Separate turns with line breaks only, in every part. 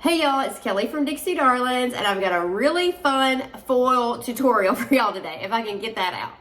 Hey y'all, it's Kelly from Dixie Darlings, and I've got a really fun foil tutorial for y'all today, if I can get that out.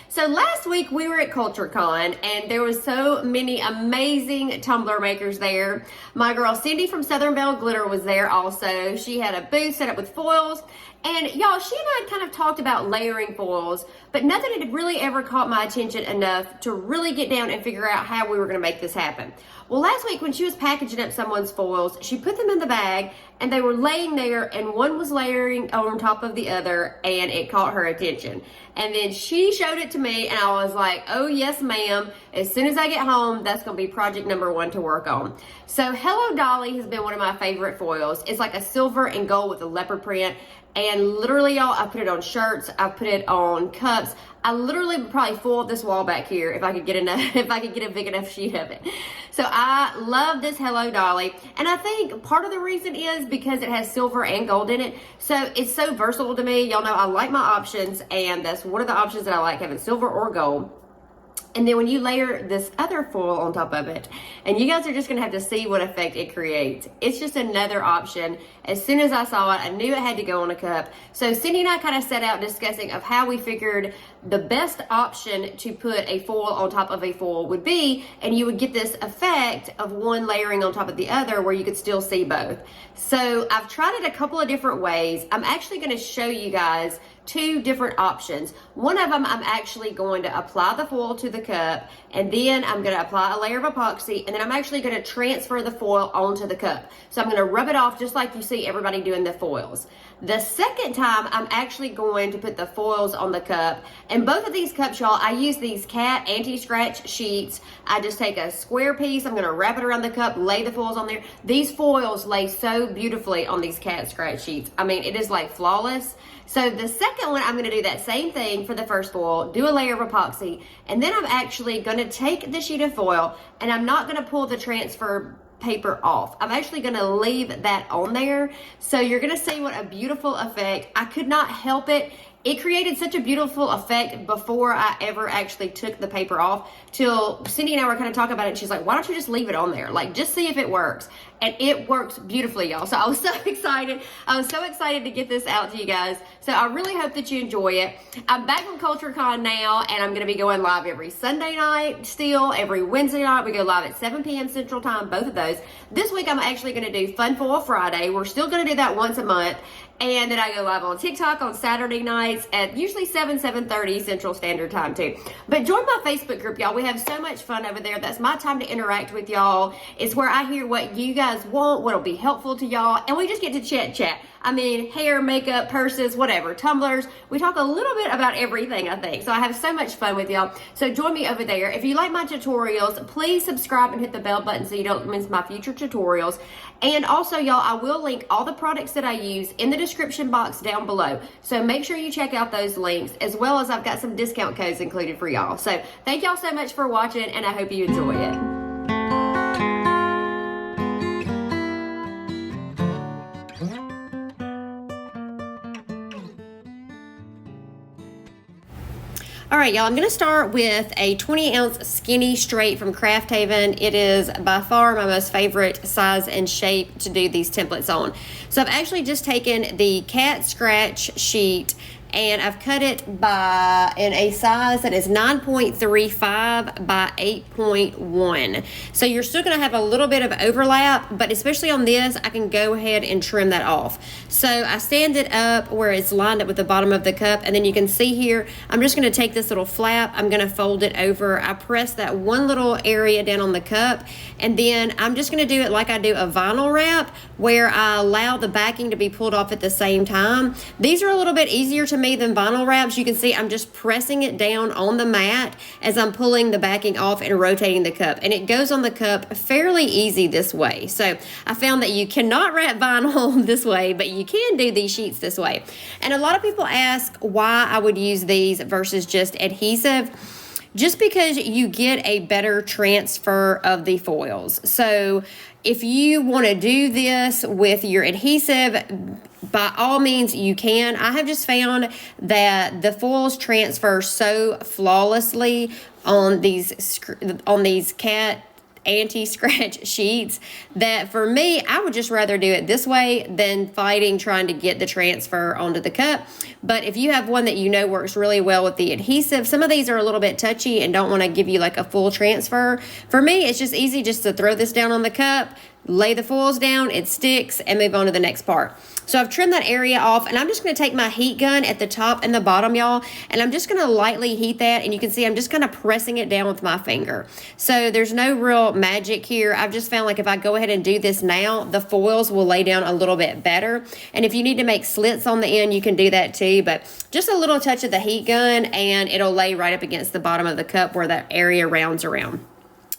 So last week we were at CultureCon, and there was so many amazing tumbler makers there. My girl Cindy from Southern Belle Glitter was there also. She had a booth set up with foils, and y'all, she and I kind of talked about layering foils, but nothing had really ever caught my attention enough to really get down and figure out how we were gonna make this happen. Well, last week when she was packaging up someone's foils, she put them in the bag and they were laying there, and one was layering on top of the other, and it caught her attention. And then she showed it to me, and I was like, oh yes ma'am, as soon as I get home, that's gonna be project number one to work on. So Hello Dolly has been one of my favorite foils. It's like a silver and gold with a leopard print, and literally y'all, I put it on shirts, I put it on cups. I literally would probably foil this wall back here if I could get enough, if I could get a big enough sheet of it. So I love this Hello Dolly, and I think part of the reason is because it has silver and gold in it. So it's so versatile to me. Y'all know I like my options, and that's one of the options that I like, having silver or gold. And then when you layer this other foil on top of it, and you guys are just gonna have to see what effect it creates. It's just another option. As soon as I saw it, I knew it had to go on a cup. So Cindy and I kind of set out discussing of how we figured the best option to put a foil on top of a foil would be, and you would get this effect of one layering on top of the other where you could still see both. So I've tried it a couple of different ways. I'm actually gonna show you guys two different options. One of them, I'm actually going to apply the foil to the cup, and then I'm going to apply a layer of epoxy, and then I'm actually going to transfer the foil onto the cup. So I'm going to rub it off just like you see everybody doing the foils. The second time, I'm actually going to put the foils on the cup, and both of these cups, y'all, I use these cat anti-scratch sheets. I just take a square piece, I'm going to wrap it around the cup, lay the foils on there. These foils lay so beautifully on these cat scratch sheets. I mean, it is like flawless. So the second one, I'm going to do that same thing for the first foil, do a layer of epoxy, and then I'm actually going to take the sheet of foil, and I'm not going to pull the transfer paper off. I'm actually going to leave that on there. So you're going to see what a beautiful effect. I could not help it. It created such a beautiful effect before I ever actually took the paper off, till Cindy and I were kind of talking about it, and she's like, why don't you just leave it on there? Like, just see if it works. And it works beautifully, y'all. So I was so excited. I was so excited to get this out to you guys. So I really hope that you enjoy it. I'm back from CultureCon now, and I'm going to be going live every Sunday night still. Every Wednesday night, we go live at 7 p.m. Central Time, both of those. This week, I'm actually going to do Fun Foil Friday. We're still going to do that once a month. And then I go live on TikTok on Saturday nights at usually 7:30 Central Standard Time too. But join my Facebook group, y'all. We have so much fun over there. That's my time to interact with y'all. It's where I hear what you guys want, what'll be helpful to y'all, and we just get to chat. I mean, hair, makeup, purses, whatever, tumblers. We talk a little bit about everything, I think. So I have so much fun with y'all. So join me over there. If you like my tutorials, please subscribe and hit the bell button so you don't miss my future tutorials. And also, y'all, I will link all the products that I use in the description box down below. So make sure you check out those links, as well as I've got some discount codes included for y'all. So thank y'all so much for watching, and I hope you enjoy it. All right, y'all, I'm going to start with a 20-ounce skinny straight from Craft Haven. It is by far my most favorite size and shape to do these templates on. So I've actually just taken the cat scratch sheet, and I've cut it in a size that is 9.35 by 8.1. So you're still gonna have a little bit of overlap, but especially on this, I can go ahead and trim that off. So I stand it up where it's lined up with the bottom of the cup, and then you can see here, I'm just gonna take this little flap, I'm gonna fold it over. I press that one little area down on the cup, and then I'm just gonna do it like I do a vinyl wrap, where I allow the backing to be pulled off at the same time. These are a little bit easier to me than vinyl wraps. You can see I'm just pressing it down on the mat as I'm pulling the backing off and rotating the cup, and it goes on the cup fairly easy this way. So I found that you cannot wrap vinyl this way, but you can do these sheets this way. And a lot of people ask why I would use these versus just adhesive. Just because you get a better transfer of the foils. So if you want to do this with your adhesive, by all means you can. I have just found that the foils transfer so flawlessly on these cat anti-scratch sheets that for me, I would just rather do it this way than fighting trying to get the transfer onto the cup. But if you have one that you know works really well with the adhesive, some of these are a little bit touchy and don't want to give you like a full transfer. For me, it's just easy just to throw this down on the cup, lay the foils down, it sticks, and move on to the next part. So I've trimmed that area off, and I'm just going to take my heat gun at the top and the bottom, y'all, and I'm just going to lightly heat that, and you can see I'm just kind of pressing it down with my finger. So there's no real magic here. I've just found like if I go ahead and do this now, the foils will lay down a little bit better. And if you need to make slits on the end, you can do that too, but just a little touch of the heat gun, and it'll lay right up against the bottom of the cup where that area rounds around.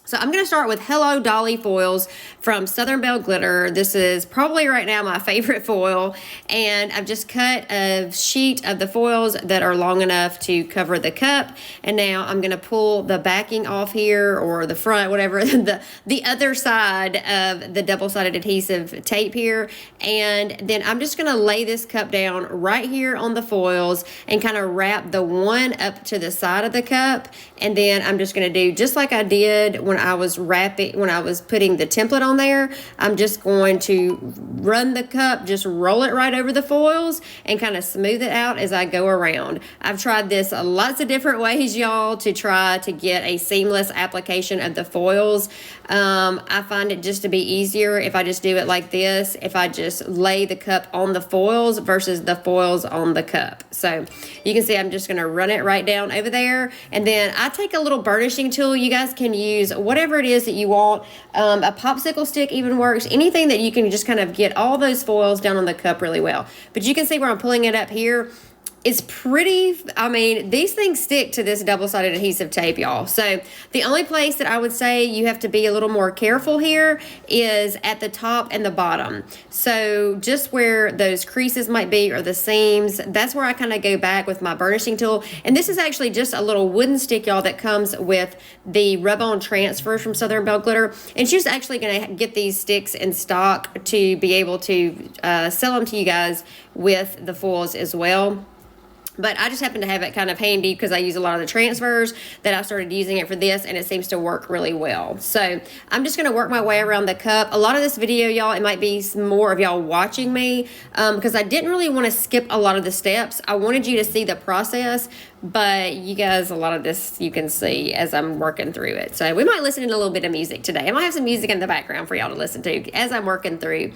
So I'm going to start with Hello Dolly foils from Southern Belle Glitter. This is probably right now my favorite foil, and I've just cut a sheet of the foils that are long enough to cover the cup, and now I'm going to pull the backing off here, or the front, whatever, the other side of the double-sided adhesive tape here, and then I'm just going to lay this cup down right here on the foils and kind of wrap the one up to the side of the cup, and then I'm just going to do just like I did when I was putting the template on there. I'm just going to run the cup, just roll it right over the foils and kind of smooth it out as I go around. I've tried this lots of different ways, y'all, to try to get a seamless application of the foils. I find it just to be easier if I just do it like this, if I just lay the cup on the foils versus the foils on the cup. So you can see I'm just going to run it right down over there, and then I take a little burnishing tool. You guys can use whatever it is that you want. A popsicle stick even works. Anything that you can just kind of get all those foils down on the cup really well. But you can see where I'm pulling it up here. It's pretty, I mean, these things stick to this double-sided adhesive tape, y'all. So the only place that I would say you have to be a little more careful here is at the top and the bottom. So just where those creases might be, or the seams, that's where I kind of go back with my burnishing tool. And this is actually just a little wooden stick, y'all, that comes with the rub-on transfers from Southern Belle Glitter. And she's actually going to get these sticks in stock to be able to sell them to you guys with the foils as well. But I just happen to have it kind of handy because I use a lot of the transfers that I started using it for this, and it seems to work really well. So I'm just going to work my way around the cup. A lot of this video, y'all, it might be more of y'all watching me because I didn't really want to skip a lot of the steps. I wanted you to see the process, but you guys, a lot of this you can see as I'm working through it. So we might listen to a little bit of music today. I might have some music in the background for y'all to listen to as I'm working through.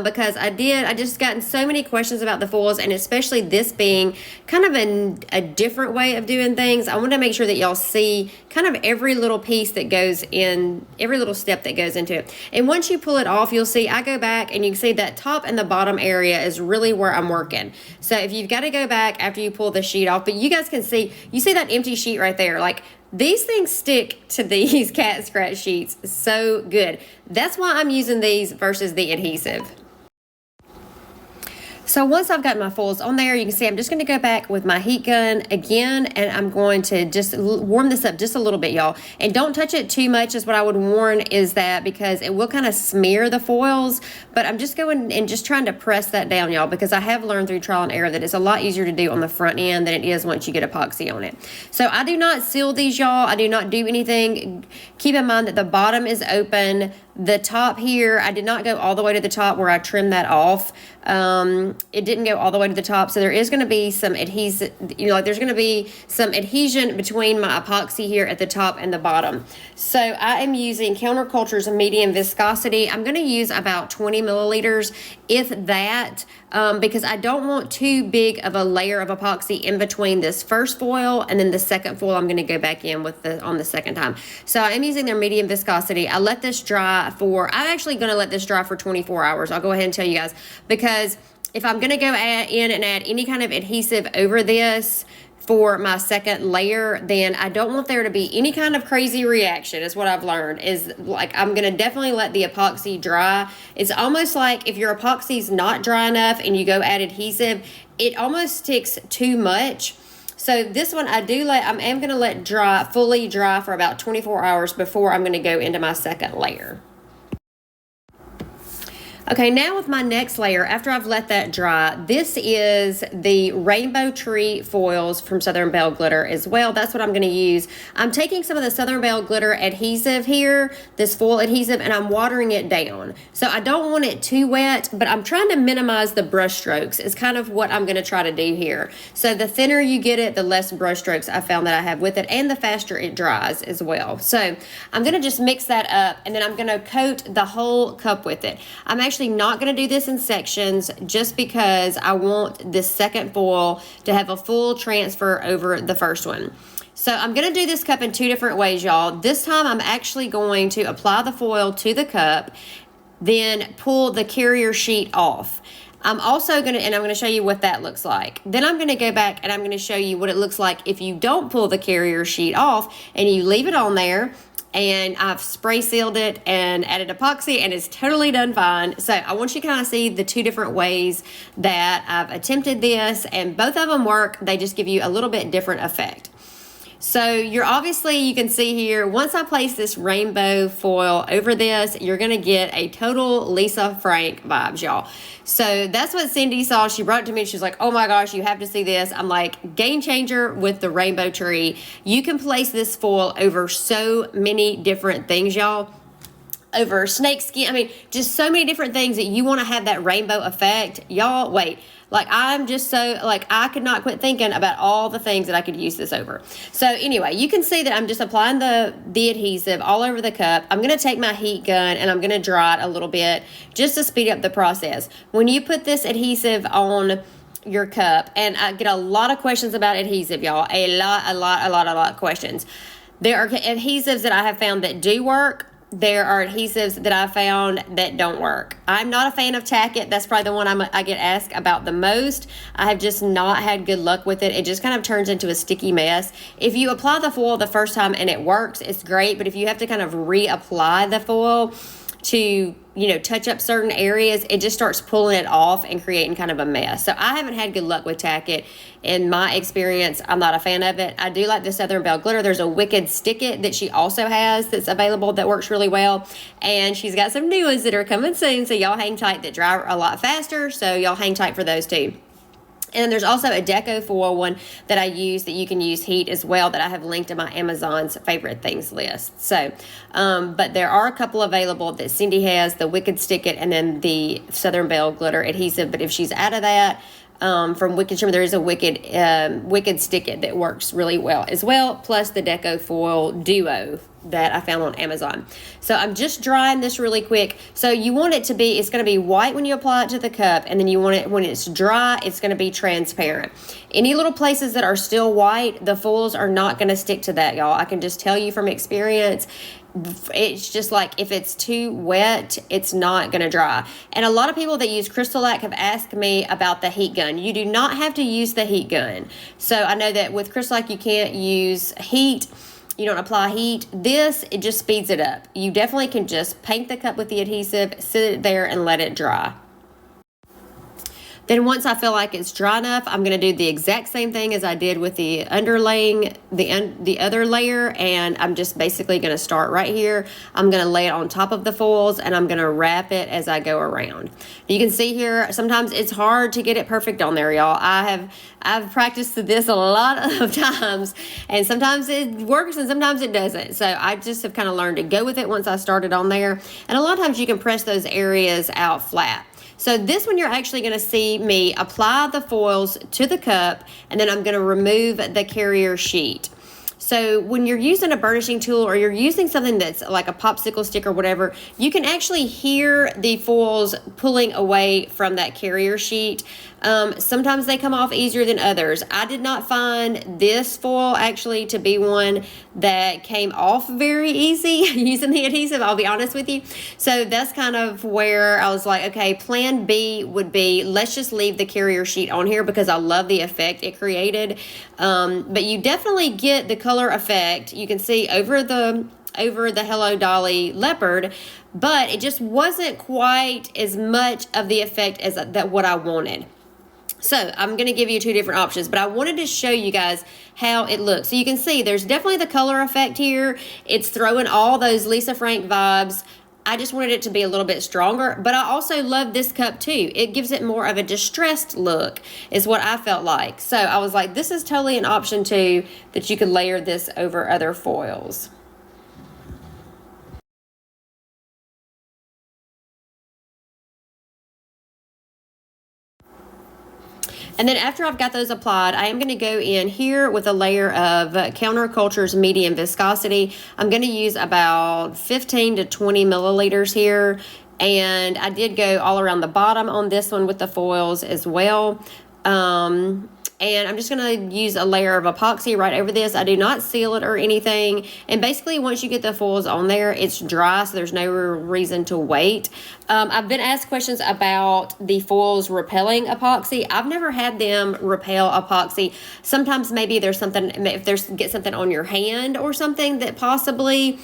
Because I just gotten so many questions about the foils, and especially this being kind of a different way of doing things. I want to make sure that y'all see kind of every little piece that goes in, every little step that goes into it. And once you pull it off, you'll see I go back and you can see that top and the bottom area is really where I'm working. So if you've got to go back after you pull the sheet off, but you guys can see, you see that empty sheet right there, like these things stick to these cat scratch sheets so good. That's why I'm using these versus the adhesive. So once I've got my foils on there, you can see I'm just going to go back with my heat gun again, and I'm going to just warm this up just a little bit, y'all. And don't touch it too much is what I would warn, is that because it will kind of smear the foils. But I'm just going and just trying to press that down, y'all, because I have learned through trial and error that it's a lot easier to do on the front end than it is once you get epoxy on it. So I do not seal these, y'all. I do not do anything. Keep in mind that the bottom is open. The top here, I did not go all the way to the top where I trimmed that off. It didn't go all the way to the top, so there is going to be some adhesive, like there's going to be some adhesion between my epoxy here at the top and the bottom. So I am using Counterculture's medium viscosity. I'm going to use about 20 milliliters, if that, because I don't want too big of a layer of epoxy in between this first foil and then the second foil I'm going to go back in with on the second time. So I am using their medium viscosity. I let this dry I'm actually going to let this dry for 24 hours. I'll go ahead and tell you guys, because if I'm going to go in and add any kind of adhesive over this for my second layer, then I don't want there to be any kind of crazy reaction, is what I've learned. Is like I'm going to definitely let the epoxy dry. It's almost like if your epoxy's not dry enough and you go add adhesive, it almost sticks too much. So this one I am going to let dry, fully dry for about 24 hours before I'm going to go into my second layer. Okay, now with my next layer, after I've let that dry, this is the Rainbow Tree foils from Southern Belle Glitter as well. That's what I'm going to use. I'm taking some of the Southern Belle Glitter adhesive here, this foil adhesive, and I'm watering it down. So I don't want it too wet, but I'm trying to minimize the brush strokes is kind of what I'm going to try to do here. So the thinner you get it, the less brush strokes I found that I have with it, and the faster it dries as well. So I'm going to just mix that up, and then I'm going to coat the whole cup with it. I'm actually not going to do this in sections just because I want this second foil to have a full transfer over the first one. So I'm going to do this cup in two different ways, y'all. This time I'm actually going to apply the foil to the cup, then pull the carrier sheet off. I'm also going to, and I'm going to show you what that looks like. Then I'm going to go back and I'm going to show you what it looks like if you don't pull the carrier sheet off and you leave it on there. And I've spray sealed it and added epoxy, and it's totally done fine. So I want you to kind of see the two different ways that I've attempted this, and both of them work. They just give you a little bit different effect. So you're obviously, you can see here, once I place this rainbow foil over this, you're going to get a total Lisa Frank vibes, y'all. So that's what Cindy saw. She brought it to me. She's like, oh my gosh, you have to see this. I'm like, game changer with the rainbow tree. You can place this foil over so many different things, y'all. Over snake skin. I mean, just so many different things that you want to have that rainbow effect. Y'all, wait. Like, I'm just so, like, I could not quit thinking about all the things that I could use this over. So anyway, you can see that I'm just applying the adhesive all over the cup. I'm going to take my heat gun and I'm going to dry it a little bit just to speed up the process. When you put this adhesive on your cup, and I get a lot of questions about adhesive, y'all, a lot of questions. There are adhesives that I have found that do work. There are adhesives that I found that don't work. I'm not a fan of Tack It. That's probably the one I get asked about the most. I have just not had good luck with it. It just kind of turns into a sticky mess. If you apply the foil the first time and it works, it's great. But if you have to kind of reapply the foil to, you know, touch up certain areas, it just starts pulling it off and creating kind of a mess. So I haven't had good luck with Tack It. In my experience, I'm not a fan of it. I do like the Southern Belle Glitter. There's a Wicked Stick It that she also has that's available that works really well. And she's got some new ones that are coming soon. So y'all hang tight, that dry a lot faster. So y'all hang tight for those too. And there's also a Deco foil one that I use that you can use heat as well that I have linked in my Amazon's favorite things list. So, but there are a couple available that Cindy has, the Wicked Stick It and then the Southern Belle Glitter adhesive. But if she's out of that, from Wicked Shimmer, there is a Wicked Stick It that works really well as well, plus the Deco Foil Duo that I found on Amazon. So I'm just drying this really quick. So you want it to be, it's going to be white when you apply it to the cup, and then you want it, when it's dry, it's going to be transparent. Any little places that are still white, the foils are not going to stick to that, y'all. I can just tell you from experience. It's just like, if it's too wet, it's not going to dry. And a lot of people that use Crystalac have asked me about the heat gun. You do not have to use the heat gun. So I know that with Crystalac, you can't use heat. You don't apply heat. This, it just speeds it up. You definitely can just paint the cup with the adhesive, sit it there, and let it dry. Then once I feel like it's dry enough, I'm going to do the exact same thing as I did with the underlaying, the other layer, and I'm just basically going to start right here. I'm going to lay it on top of the foils, and I'm going to wrap it as I go around. You can see here, sometimes it's hard to get it perfect on there, y'all. I've practiced this a lot of times, and sometimes it works and sometimes it doesn't. So I just have kind of learned to go with it once I started on there. And a lot of times you can press those areas out flat. So this one, you're actually going to see me apply the foils to the cup, and then I'm going to remove the carrier sheet. So when you're using a burnishing tool, or you're using something that's like a popsicle stick or whatever, you can actually hear the foils pulling away from that carrier sheet. Sometimes they come off easier than others. I did not find this foil actually to be one that came off very easy using the adhesive, I'll be honest with you. So that's kind of where I was like, okay, plan B would be, let's just leave the carrier sheet on here because I love the effect it created. But you definitely get the color effect. You can see over the Hello Dolly Leopard, but it just wasn't quite as much of the effect as what I wanted. So I'm going to give you two different options, but I wanted to show you guys how it looks. So you can see there's definitely the color effect here. It's throwing all those Lisa Frank vibes I just wanted it to be a little bit stronger, but I also love this cup too. It gives it more of a distressed look is what I felt like. So I was like, this is totally an option too, that you could layer this over other foils. And then after I've got those applied, I am going to go in here with a layer of Counterculture's Medium Viscosity. I'm going to use about 15 to 20 milliliters here. And I did go all around the bottom on this one with the foils as well. And I'm just going to use a layer of epoxy right over this. I do not seal it or anything. And basically, once you get the foils on there, it's dry, so there's no reason to wait. I've been asked questions about the foils repelling epoxy. I've never had them repel epoxy. Sometimes maybe there's something, if there's get something on your hand or something that possibly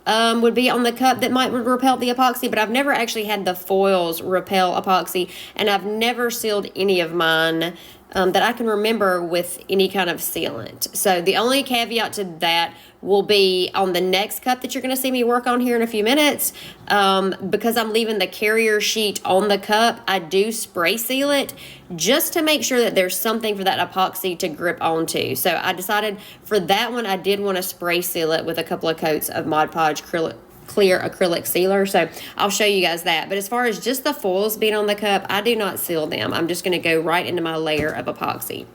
would be on the cup that might repel the epoxy, but I've never actually had the foils repel epoxy, and I've never sealed any of mine that I can remember with any kind of sealant. So the only caveat to that will be on the next cup that you're going to see me work on here in a few minutes. Because I'm leaving the carrier sheet on the cup, I do spray seal it just to make sure that there's something for that epoxy to grip onto. So I decided for that one, I did want to spray seal it with a couple of coats of Mod Podge clear acrylic sealer. So I'll show you guys that. But as far as just the foils being on the cup, I do not seal them. I'm just going to go right into my layer of epoxy.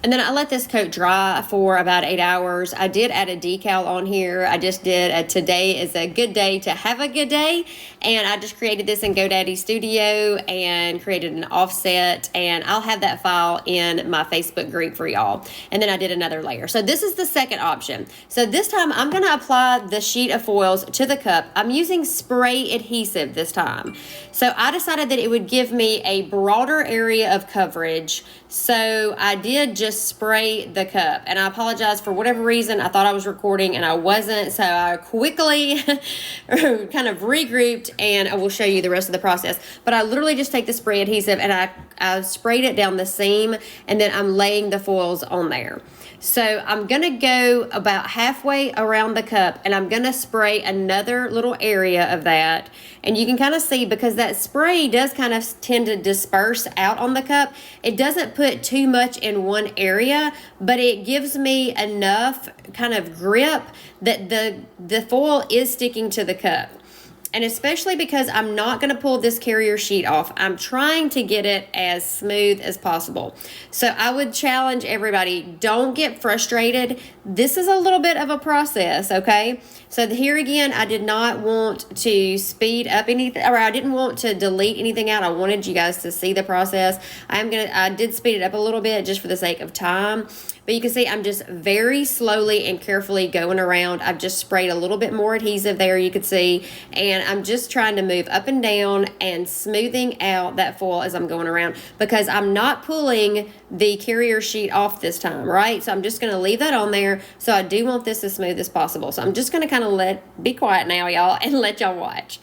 And then I let this coat dry for about 8 hours. I did add a decal on here. I just did a today is a good day to have a good day. And I just created this in GoDaddy Studio and created an offset. And I'll have that file in my Facebook group for y'all. And then I did another layer. So this is the second option. So this time I'm going to apply the sheet of foils to the cup. I'm using spray adhesive this time. So I decided that it would give me a broader area of coverage. So I did just spray the cup, and I apologize for whatever reason. I thought I was recording and I wasn't, so I quickly kind of regrouped, and I will show you the rest of the process. But I literally just take the spray adhesive and I sprayed it down the seam, and then I'm laying the foils on there. So I'm going to go about halfway around the cup, and I'm going to spray another little area of that. And you can kind of see, because that spray does kind of tend to disperse out on the cup, it doesn't put too much in one area, but it gives me enough kind of grip that the foil is sticking to the cup. And especially because I'm not going to pull this carrier sheet off, I'm trying to get it as smooth as possible. So I would challenge everybody, don't get frustrated. This is a little bit of a process, okay? So here again, I did not want to speed up anything, or I didn't want to delete anything out. I wanted you guys to see the process. I did speed it up a little bit just for the sake of time. But you can see I'm just very slowly and carefully going around. I've just sprayed a little bit more adhesive there, you could see. And I'm just trying to move up and down and smoothing out that foil as I'm going around, because I'm not pulling the carrier sheet off this time, right? So I'm just going to leave that on there. So I do want this as smooth as possible. So I'm just going to kind of be quiet now, y'all, and let y'all watch.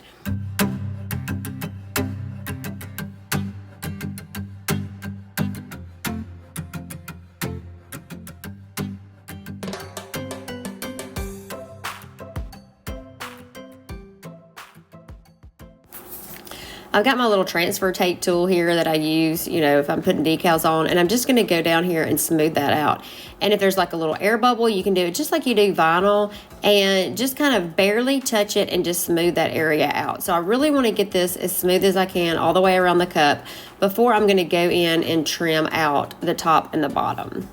I've got my little transfer tape tool here that I use, you know, if I'm putting decals on, and I'm just going to go down here and smooth that out. And if there's like a little air bubble, you can do it just like you do vinyl, and just kind of barely touch it and just smooth that area out. So I really want to get this as smooth as I can all the way around the cup before I'm going to go in and trim out the top and the bottom.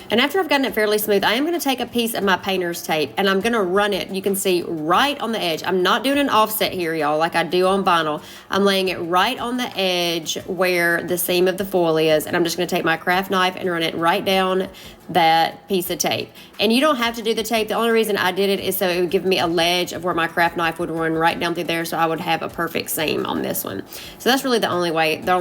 And after I've gotten it fairly smooth, I am going to take a piece of my painter's tape and I'm going to run it, you can see, right on the edge. I'm not doing an offset here, y'all, like I do on vinyl. I'm laying it right on the edge where the seam of the foil is, and I'm just going to take my craft knife and run it right down that piece of tape. And you don't have to do the tape. The only reason I did it is so it would give me a ledge of where my craft knife would run right down through there, so I would have a perfect seam on this one. So that's really the only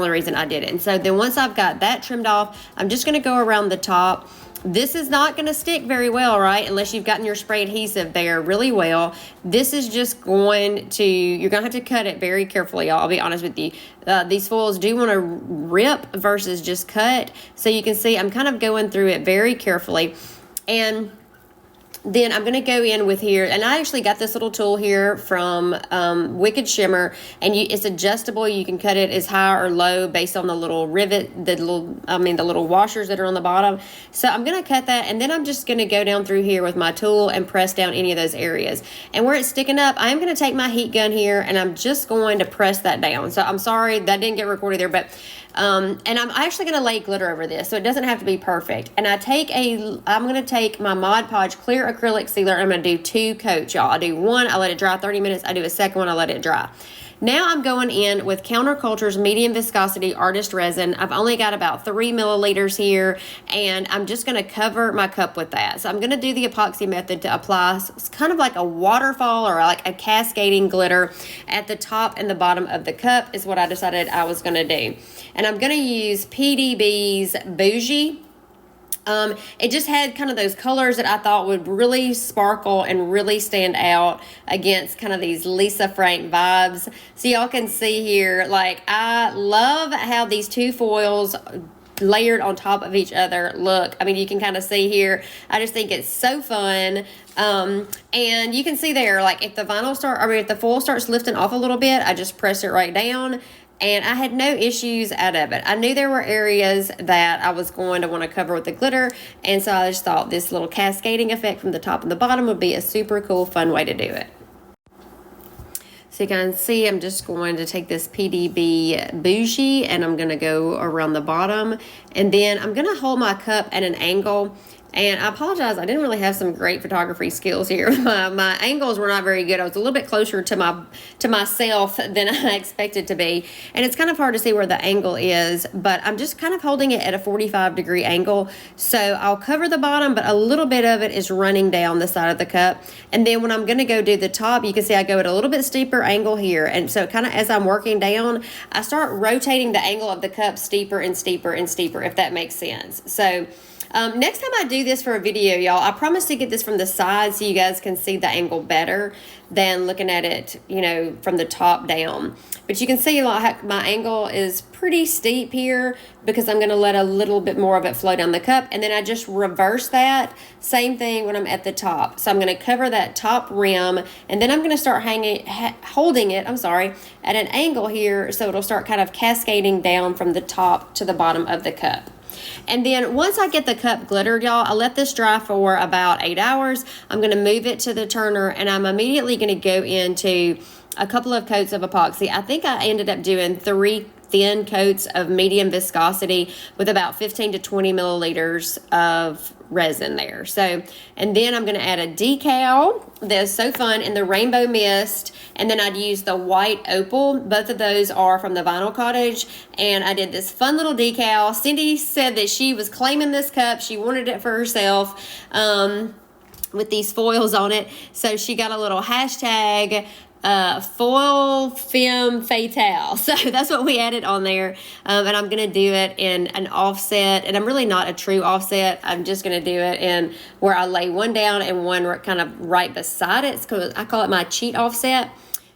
reason I did it. And so then once I've got that trimmed off, I'm just going to go around the top. This is not going to stick very well, right, unless you've gotten your spray adhesive there really well. This is just going to, you're going to have to cut it very carefully, y'all. I'll be honest with you. These foils do want to rip versus just cut. So you can see I'm kind of going through it very carefully. And then I'm going to go in with here, and I actually got this little tool here from Wicked Shimmer, and it's adjustable. You can cut it as high or low based on the little rivet, the little washers that are on the bottom. So I'm going to cut that, and then I'm just going to go down through here with my tool and press down any of those areas. And where it's sticking up, I'm going to take my heat gun here, and I'm just going to press that down. So I'm sorry that didn't get recorded there, but and I'm actually going to lay glitter over this, so it doesn't have to be perfect. And I'm going to take my Mod Podge clear acrylic sealer. I'm going to do 2 coats, y'all. I do one, I let it dry 30 minutes. I do a second one, I let it dry. Now I'm going in with Counterculture's medium viscosity artist resin. I've only got about 3 milliliters here, and I'm just going to cover my cup with that. So I'm going to do the epoxy method to apply kind of like a waterfall or like a cascading glitter at the top and the bottom of the cup is what I decided I was going to do. And I'm going to use PDB's Boujee. It just had kind of those colors that I thought would really sparkle and really stand out against kind of these Lisa Frank vibes. So y'all can see here, like, I love how these 2 foils layered on top of each other look. I mean, you can kind of see here, I just think it's so fun. And you can see there, like, if the foil starts lifting off a little bit, I just press it right down. And I had no issues out of it. I knew there were areas that I was going to want to cover with the glitter, and so I just thought this little cascading effect from the top and the bottom would be a super cool, fun way to do it. So you can see I'm just going to take this PDB Boujee, and I'm going to go around the bottom, and then I'm going to hold my cup at an angle. And I apologize, I didn't really have some great photography skills here. My angles were not very good. I was a little bit closer to myself than I expected to be. And it's kind of hard to see where the angle is, but I'm just kind of holding it at a 45-degree angle. So I'll cover the bottom, but a little bit of it is running down the side of the cup. And then when I'm gonna go do the top, you can see I go at a little bit steeper angle here. And so kind of as I'm working down, I start rotating the angle of the cup steeper and steeper and steeper, if that makes sense. So next time I do this for a video, y'all, I promise to get this from the side so you guys can see the angle better than looking at it, you know, from the top down. But you can see like my angle is pretty steep here because I'm going to let a little bit more of it flow down the cup. And then I just reverse that. Same thing when I'm at the top. So I'm going to cover that top rim, and then I'm going to start holding it, at an angle here so it'll start kind of cascading down from the top to the bottom of the cup. And then once I get the cup glittered, y'all, I let this dry for about 8 hours. I'm going to move it to the turner, and I'm immediately going to go into a couple of coats of epoxy. I think I ended up doing 3 thin coats of medium viscosity with about 15 to 20 milliliters of resin there. So, and then I'm going to add a decal that's so fun in the rainbow mist, and then I'd use the white opal. Both of those are from the Vinyl Cottage, and I did this fun little decal. Cindy said that she was claiming this cup. She wanted it for herself with these foils on it, so she got a little hashtag foil femme fatale. So that's what we added on there. And I'm going to do it in an offset, and I'm really not a true offset. I'm just going to do it in where I lay one down and one kind of right beside it. Because I call it my cheat offset.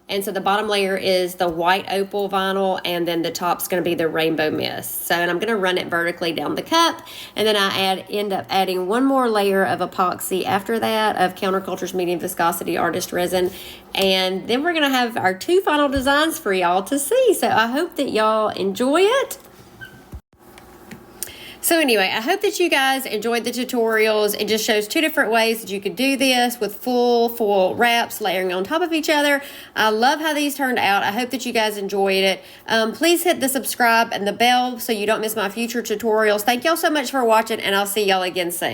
And so the bottom layer is the white opal vinyl, and then the top's going to be the rainbow mist. So, and I'm going to run it vertically down the cup, and then I end up adding one more layer of epoxy after that of Counterculture's medium viscosity artist resin, and then we're going to have our 2 final designs for y'all to see. So I hope that y'all enjoy it. So anyway, I hope that you guys enjoyed the tutorials. It just shows 2 different ways that you could do this with full foil wraps layering on top of each other. I love how these turned out. I hope that you guys enjoyed it. Please hit the subscribe and the bell so you don't miss my future tutorials. Thank y'all so much for watching, and I'll see y'all again soon.